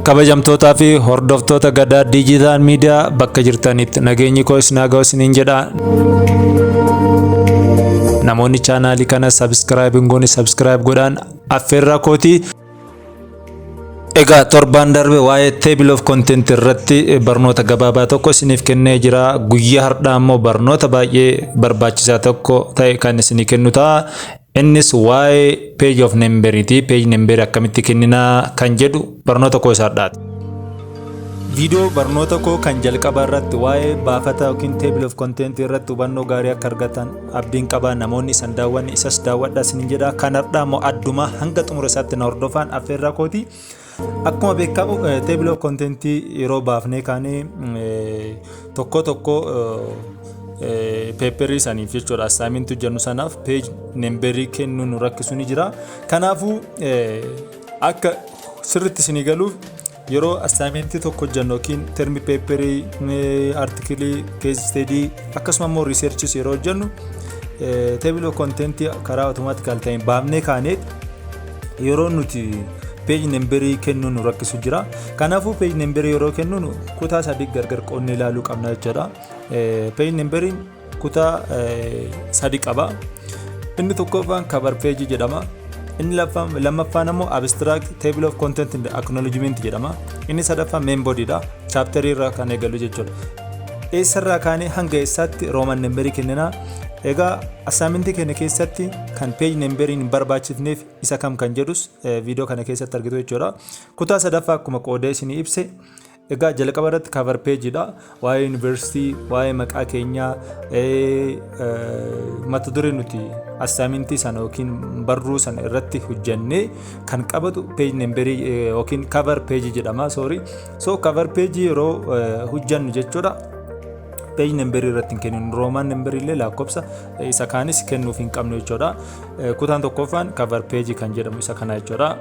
kabajamtootaa fi hordoftoota Gadaa Digital Media bakka jirtanitti nageenyi koo isin haa ga'u isiniin jedha. Namoonni chaanaalii kana subscribe godhaan affeerraa kooti. Egaa torbaan darbe waa'ee table of content irratti barnoota gabaabaa tokko isiniif kennee jira. Guyyaa har'aa immoo barnoota baay'ee barbaachisaa tokko ta'e kan isinii kennu ta'a. Innis waa'ee page of numberiti. Page number akkamitti kenninaa kan jedhu barnoota koo isa har'aati. Video barnoota koo kan jalqabaa irratti waa'ee baafata yookiin table of content irratti hubannoo gaarii akka argatan abdiin qaba. Namoonni isan daawwanne isas daawwadhaa isiniin jedha. Kan har'aa immoo adduma hanga xumura isaatti na hordofaan affeerraa kooti. Akkuma beekamu table of content yeroo baafnee kaanee tokko paperii saniif jechuudha assignment jennu sanaaf page number kennu nu rakkisu ni jira. Kanaafuu akka sirriitti isinii galuuf yeroo assignment tokko jennu yookiin term paperii article case study akkasuma immoo researches yeroo jennu table of content karaa automatically ta'een baafnee kaanee yeroo nuti page number kennu nu rakkisu jira. Kanaafuu page number yeroo kennu kutaa sadii gargar qoonnee ilaaluu qabna jechuudha. Page number kutaa sadii qaba. Inni tokkoffaan cover page jedhama. Inni lammaffaan immoo abstract table of content and acknowledgement jedhama. Inni sadaffaan main body dha. Chapter irraa kan eegalu jechuudha. Eessarraa kaanee hanga eessaatti roman number kennina. Egaa assignment keenya keessatti kan page number hin barbaachifneef isa kam kan jedhus video kana keessatti argitu jechuudha. Kutaa sadaffaa akkuma qoodee isinii ibse. Egaa jalqaba irratti cover page dha. Waa'ee university, waa'ee maqaa keenyaa, mata duree nuti assignment sana yookiin barruu sana irratti hojjannee kan qabatu page number yookiin cover page jedhama. So cover page yeroo hojjannu jechuudha. Page number irratti kennu roman number illee lakkoofsa isa kaanis kennuuf hin qabnu jechuudha. Kutaan tokkoffaan cover page kan jedhamu isa kana jechuudha.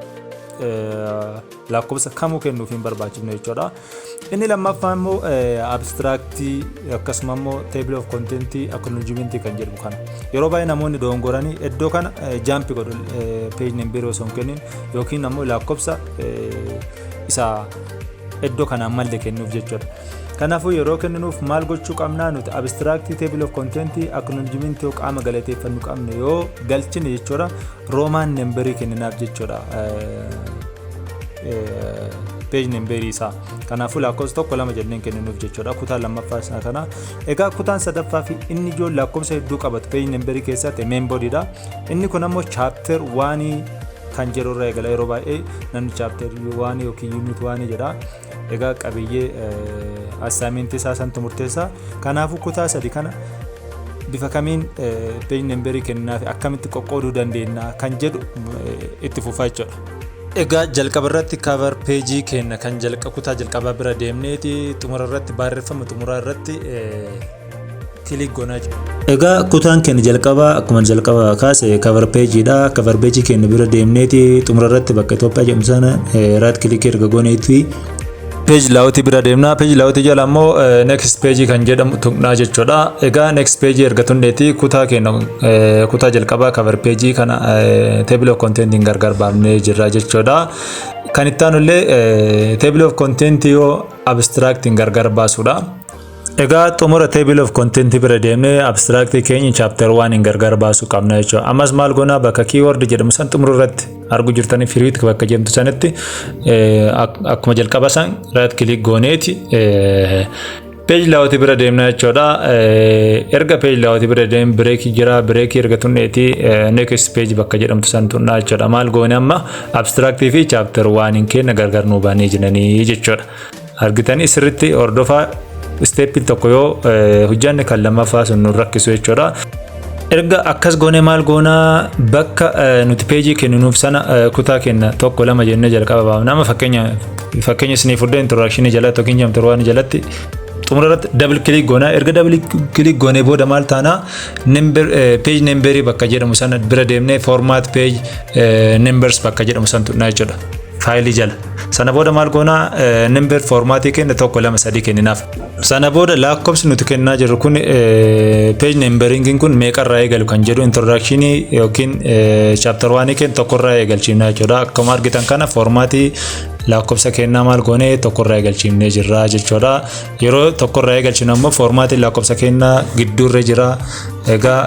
Lakkoofsa kamuu kennuuf hin barbaachifne jechuudha. Inni lammaffaan immoo abstract akkasuma immoo table of content acknowledgement kan jedhamu kana. Yeroo baay'ee namoonni dogongoranii iddoo kana jump godhu page number osoo hin kennin yookiin ammoo lakkoofsa isa iddoo kana ammallee kennuuf jechuudha. Kanaafuu yeroo kennuuf maal gochuu qabnaa nuti abstract table of content acknowledgement yoo qaama galateeffannu qabne yoo galchine jechuudha roman number kenninaaf jechuudha page number isaa. Kanaafuu lakkoofsa tokko lama jenneen kenninuuf jechuudha kutaa lammaffaa isaa kana. Egaa kutaan sadaffaa fi inni ijoo lakkoofsa hedduu qabatu page number keessatti main body dha. Inni kun ammoo chapter 1 kan jedhu irraa eegala. Yeroo baay'ee namni chapter 1 yookiin unit 1 jedha. Egaa qabiyyee assignment isaa santu murteessa. Kanaafuu kutaa sadii kana bifa kamiin page number kenninaaf akkamitti qoqqooduu dandeenya kan jedhu itti fufaa jechuudha. Egaa jalqaba irratti cover page kenna kan kutaa jalqabaa bira deemneeti xumura irratti barreeffama xumuraa irratti click goonaa jira. Egaa kutaan kenna jalqabaa akkuma jalqaba kaase cover page dha. Cover page kenna bira deemneeti xumura irratti bakka Itoophiyaa jedhamu sana right click erga gooneeti page layout bira deemna. Page layout jala ammoo next page kan jedhamu tuqnaa jechuudha. Egaa next page erga tunneeti kutaa kenna kutaa jalqabaa cover page kana table of content gargar baafnee jirra jechuudha. Kan itti aanullee table of content yoo abstract gargar baasuudha. Egaa xumura table of content bira deemnee abstract keenya chapter 1 gargar baasuu qabna jechuudha. Ammas maal goona bakka keyword jedhamu san xumura irratti argu jirtanii firiit bakka jedhamtu sanatti akkuma jalqaba san right click gooneeti page layout bira deemna jechuudha. Erga page layout bira deem break jira. Break erga tunneeti next page bakka jedhamtu san tunnaa jechuudha. Maal goone amma abstract fi chapter 1 keenya gargar nuu baanee jiranii jechuudha. Argitanii sirriitti hordofaa step tokko yoo hojjanne kan lammaffaa sun nu rakkisu jechuudha. Erga akkas goone maal goona bakka nuti page kennuuf sana kutaa kenna tokko lama jennee jalqaba baafna. Amma fakkeenya isinii fudhee introduction jalatti yookiin chapter 1 jalatti xumura irratti double click goona. Erga double click goone booda maal taana number page number bakka jedhamu sana bira deemnee format page numbers bakka jedhamu san tuqnaa jechuudha. Faayilii jala sana booda maal goona number formatii kenna tokko lama sadii kenninaaf. Sana booda lakkoofsi nuti kennaa jirru kun page numbering kun meeqarraa eegalu kan jedhu introduction yookiin chapter 1 kenna tokkorraa eegalchina jechuudha. Akkuma argitan kana formatii lakkoofsa keenyaa maal goone tokkorraa eegalchiifnee jirra jechuudha. Yeroo tokkorraa eegalchinu ammoo foormaatiin lakkoofsa keenyaa gidduurra jira. Egaa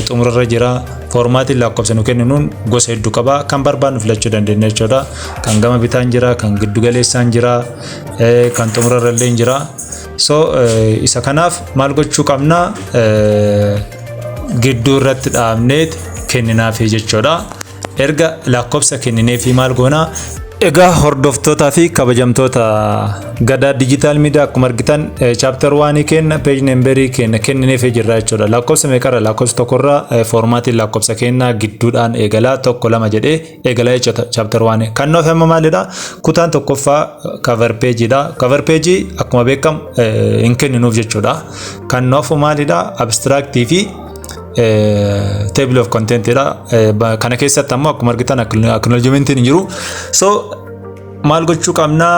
xumurarra jira. Foormaatiin lakkoofsa nu kenninuun gosa hedduu qaba. Kan barbaadnu filachuu dandeenya jechuudha. Kan gama bitaan jira, kan giddu galeessaan jira, kan xumurarra illee jira. So isa kanaaf maal gochuu qabna? Gidduu irratti dhaabneet kenninaaf jechuudha. Erga lakkoofsa kennineefi maal goona? Egaa hordoftootaa fi kabajamtoota Gadaa Digital Media akkuma argitan chapter 1 kenna page number kenna kennineefii jirra jechuudha. Lakkoofsa meeqarra? Lakkoofsa tokkorraa foormaatiin lakkoofsa kennaa gidduudhaan eegalaa 1 2 jedhee eegalaa jechuudha chapter 1. Kan nuuf amma maalidha? Kutaan tokkoffaa cover page dha. Cover page akkuma beekamu hin kenninuuf jechuudha. Kan nuuf maalidha? Abstract fi table of content dha. Kana keessatti ammoo akkuma argitan acknowledgement hin jiru. So maal gochuu qabna?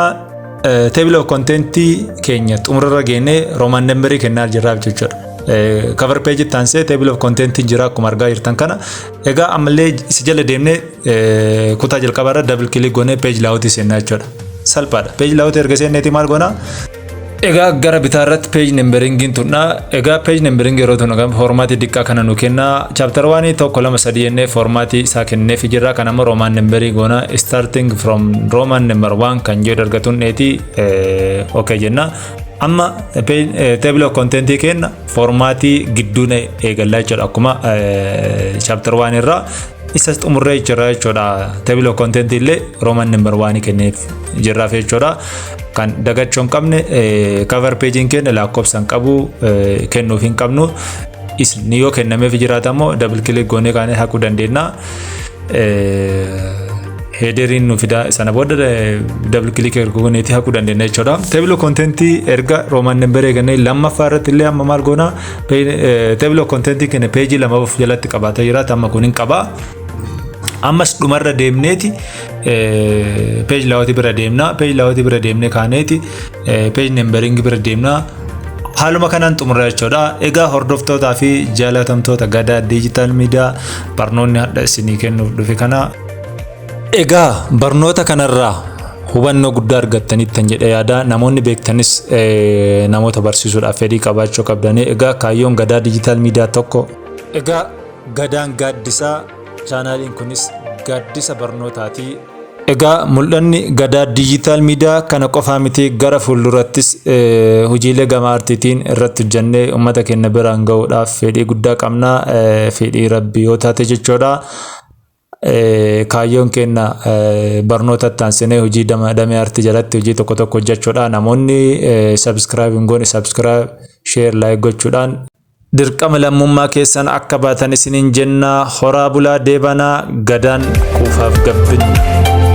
Table of content keenya xumurarra geenne roman number kennaa jirra jechuudha. Cover page taanse table of content jira akkuma argaa jirtan kana. Egaa ammallee isi jala deemne kutaa jalqabaarra double click goone page layout seenna jechuudha. Salphaadha. Page layout erga seenneeti maal goona? Egaa gara bitaarratti page numbering tunna. Egaa page numbering yeroo tunna formaati diqqaa kana nu kenna. Chapter 1 tokko 2 3 jennee formaati isaa kenneef jirra. Kan amma roman numbering goona starting from roman number 1 kan jedhu argatuun neeti okay jenna. Amma table of content kenna formaati gidduun eegallaa jechuudha akkuma chapter 1 irraa isa xumurree jira jechuudha. Table of content illee roman number 1 kenneef jirra jechuudha. Kan dagachuun qabne cover page kenna lakkoofsan qabu kennuuf hin qabnu. Isni yoo kennameef jiraata ammoo double click goonee kaanee haquu dandeenya. Headeriin nu fida sana booda double click gooneeti haquu dandeenya jechuudha. Table of content erga roman number eegannee lammaffaa irratti illee amma maal goona? Table of content kenna page lama of jalatti qabaatee jiraata amma kun hin qaba. Ammas dhumarra deemneeti page layout bira deemna. Page layout bira deemne kaaneeti page numbering bira deemna. Haaluma kanaan xumurra jechuudha. Egaa hordoftootaa fi jaalatamtoota Gadaa Digital Media barnoonni hadha isinii kennuuf dhufe kana. Egaa barnoota kanarraa hubannoo guddaa argattaniittan jedhe yaada. Namoonni beektanis namoota barsiisuudhaaf fedhii qabaachuu qabdanii. Egaa kaayyoon Gadaa Digital Media tokko. Egaa Gadaan gaaddisaa chaanaaliin kunis gaaddisa barnootaati. Egaa mul'anni Gadaa Digital Media kana qofaa miti gara fuuldurattis hojiilee gama aartiitiin irratti hojjannee uummata keenya biraan ga'uudhaaf fedhii guddaa qabna. Fedhii Rabbii yoo taate jechuudha. Kaayyoon keenya barnoota taansinee hojii damee aartii jalatti hojii tokko tokko hojjechuudha. Namoonni subscribe hin goone subscribe share like gochuudhaan dirqama lammummaa keessan akka baatan isiniin jenna. Horaa bulaa deebanaa. Gadaan kuufaaf gabbin.